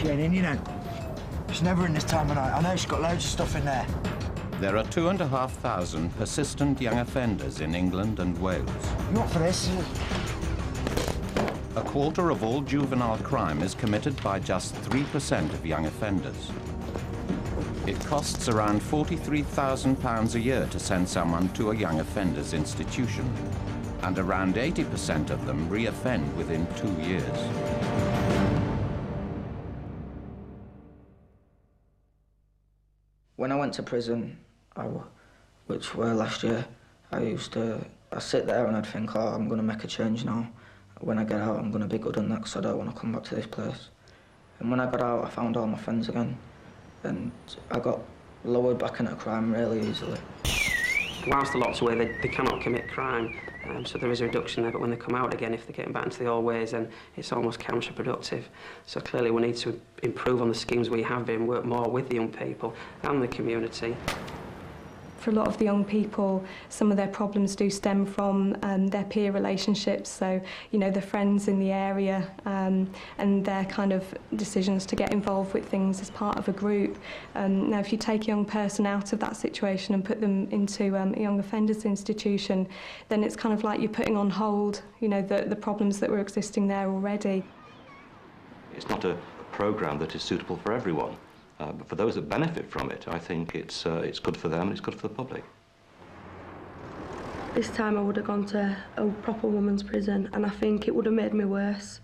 she ain't in, you know. She's never in this time of night. I know she's got loads of stuff in there. There are 2,500 persistent young offenders in England and Wales. You up for this? A quarter of all juvenile crime is committed by just 3% of young offenders. It costs around £43,000 a year to send someone to a young offenders institution, and around 80% of them reoffend within 2 years. When I went to prison, which were last year, I'd sit there and I'd think, oh, I'm going to make a change now. When I get out, I'm going to be good and that, because I don't want to come back to this place. And when I got out, I found all my friends again, and I got lowered back into crime really easily. Whilst the lock's away, they cannot commit crime, so there is a reduction there, but when they come out again, if they're getting back into the old ways, then it's almost counterproductive. So clearly we need to improve on the schemes we have been, work more with the young people and the community. For a lot of the young people, some of their problems do stem from their peer relationships, so, you know, the friends in the area and their kind of decisions to get involved with things as part of a group. Now, if you take a young person out of that situation and put them into a young offenders institution, then it's kind of like you're putting on hold, you know, the problems that were existing there already. It's not a programme that is suitable for everyone. But for those that benefit from it, I think it's good for them and it's good for the public. This time I would have gone to a proper women's prison, and I think it would have made me worse.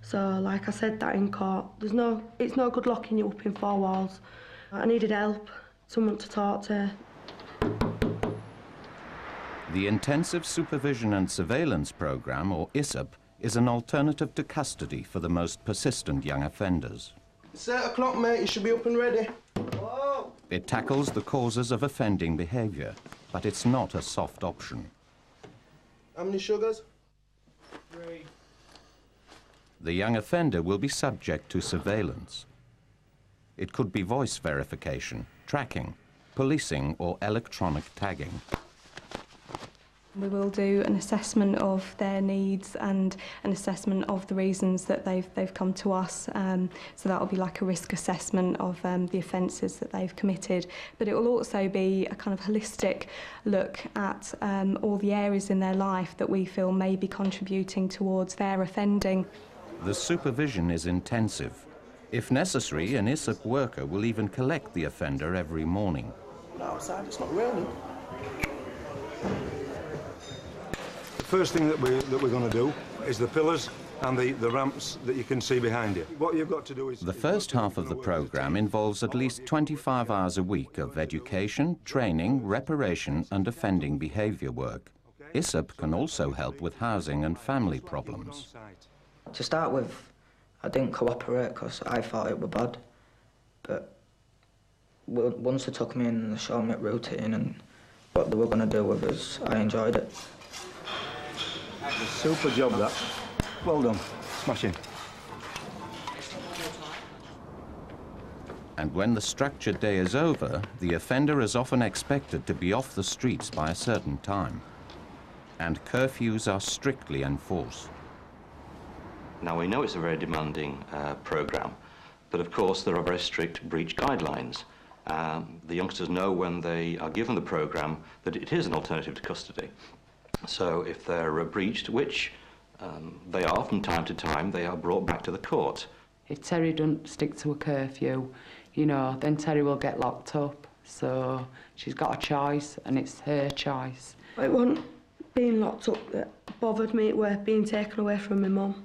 So, like I said that in court, it's no good locking you up in 4 walls. I needed help, someone to talk to. The Intensive Supervision and Surveillance Programme, or ISSP, is an alternative to custody for the most persistent young offenders. It's 8 o'clock, mate. You should be up and ready. Whoa. It tackles the causes of offending behaviour, but it's not a soft option. How many sugars? 3. The young offender will be subject to surveillance. It could be voice verification, tracking, policing or electronic tagging. We will do an assessment of their needs and an assessment of the reasons that they've come to us. So that will be like a risk assessment of the offences that they've committed. But it will also be a kind of holistic look at all the areas in their life that we feel may be contributing towards their offending. The supervision is intensive. If necessary, an ISSP worker will even collect the offender every morning. Outside, it's not raining. The first thing that we're going to do is the pillars and the ramps that you can see behind you. What you've got to do is... The first half of the programme involves at least 25 hours a week of education, training, reparation and offending behaviour work. ISSP can also help with housing and family problems. To start with, I didn't cooperate because I thought it were bad. But once they took me in and they showed me a routine and what they were going to do with us, I enjoyed it. Super job, that. Well done. Smashing. And when the structured day is over, the offender is often expected to be off the streets by a certain time. And curfews are strictly enforced. Now, we know it's a very demanding programme, but of course there are very strict breach guidelines. The youngsters know when they are given the programme that it is an alternative to custody. So if they're breached, which they are from time to time, they are brought back to the court. If Terry doesn't stick to a curfew, you know, then Terry will get locked up. So she's got a choice, and it's her choice. It wasn't being locked up that bothered me, it was being taken away from my mum.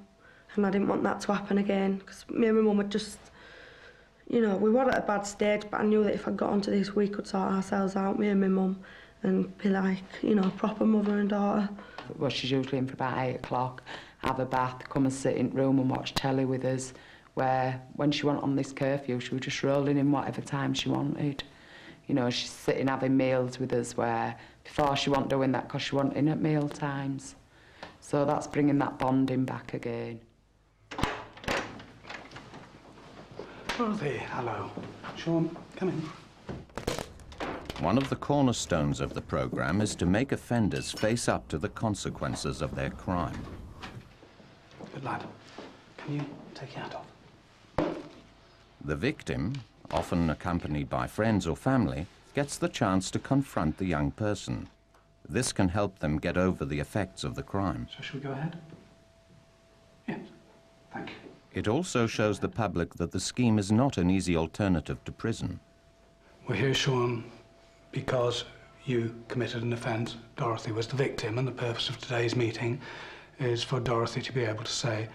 And I didn't want that to happen again, because me and my mum had just, you know, we were at a bad stage, but I knew that if I got onto this, we could sort ourselves out, me and my mum, and be like, you know, proper mother and daughter. Well, she's usually in for about 8 o'clock, have a bath, come and sit in the room and watch telly with us, where when she went on this curfew, she was just rolling in whatever time she wanted. You know, she's sitting having meals with us, where before she wasn't doing that because she wasn't in at meal times. So that's bringing that bonding back again. Oh, there, hello. Sean, come in. One of the cornerstones of the programme is to make offenders face up to the consequences of their crime. Good lad. Can you take your hat off? The victim, often accompanied by friends or family, gets the chance to confront the young person. This can help them get over the effects of the crime. So shall we go ahead? Yes. Thank you. It also shows the public that the scheme is not an easy alternative to prison. We're here, Sean, because you committed an offence. Dorothy was the victim, and the purpose of today's meeting is for Dorothy to be able to say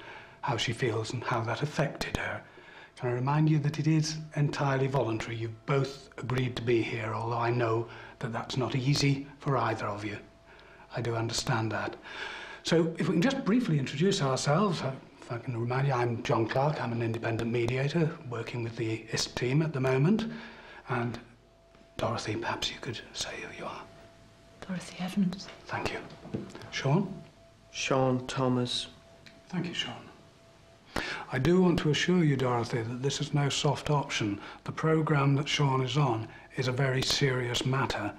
how she feels and how that affected her. Can I remind you that it is entirely voluntary? You've both agreed to be here, although I know that that's not easy for either of you. I do understand that. So if we can just briefly introduce ourselves. If I can remind you, I'm John Clark. I'm an independent mediator working with the ISSP team at the moment. And Dorothy, perhaps you could say who you are. Dorothy Evans. Thank you. Sean? Sean Thomas. Thank you, Sean. I do want to assure you, Dorothy, that this is no soft option. The programme that Sean is on is a very serious matter.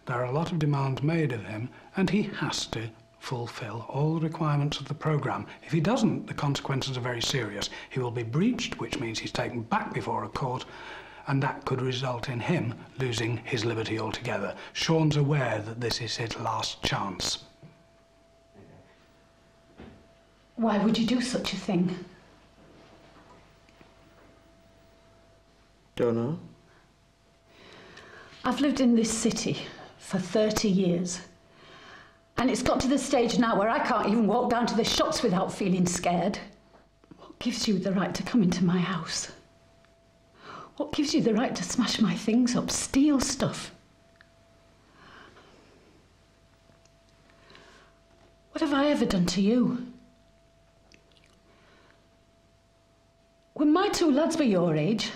There are a lot of demands made of him, and he has to fulfil all the requirements of the programme. If he doesn't, the consequences are very serious. He will be breached, which means he's taken back before a court, and that could result in him losing his liberty altogether. Sean's aware that this is his last chance. Why would you do such a thing? Don't know. I've lived in this city for 30 years. And it's got to the stage now where I can't even walk down to the shops without feeling scared. What gives you the right to come into my house? What gives you the right to smash my things up, steal stuff? What have I ever done to you? When my two lads were your age,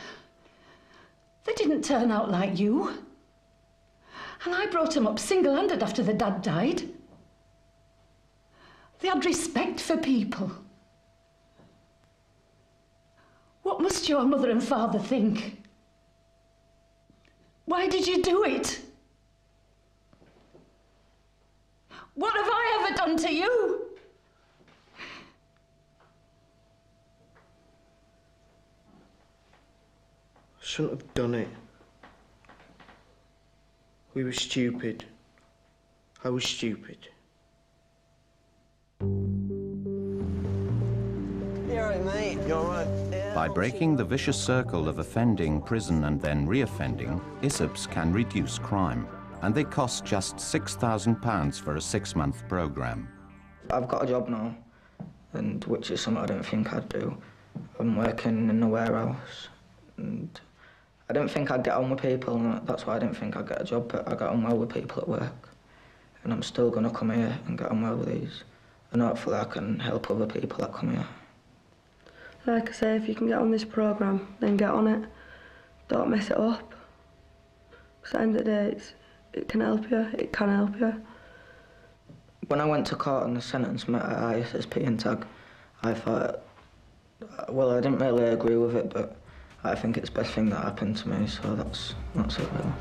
they didn't turn out like you. And I brought them up single-handed after the dad died. They had respect for people. What must your mother and father think? Why did you do it? What have I ever done to you? I shouldn't have done it. We were stupid. I was stupid. You all right, mate? You all right? Yeah, By breaking the vicious circle of offending, prison and then reoffending, ISSPs can reduce crime, and they cost just £6,000 for a 6-month programme. I've got a job now, and which is something I don't think I'd do. I'm working in a warehouse, and I didn't think I'd get on with people, and that's why I didn't think I'd get a job, but I got on well with people at work. And I'm still going to come here and get on well with these, and hopefully I can help other people that come here. Like I say, if you can get on this programme, then get on it. Don't mess it up. Because at the end of the day, it can help you. It can help you. When I went to court and the sentence met at ISSP and tag, I thought, well, I didn't really agree with it, but I think it's the best thing that happened to me, so that's it really.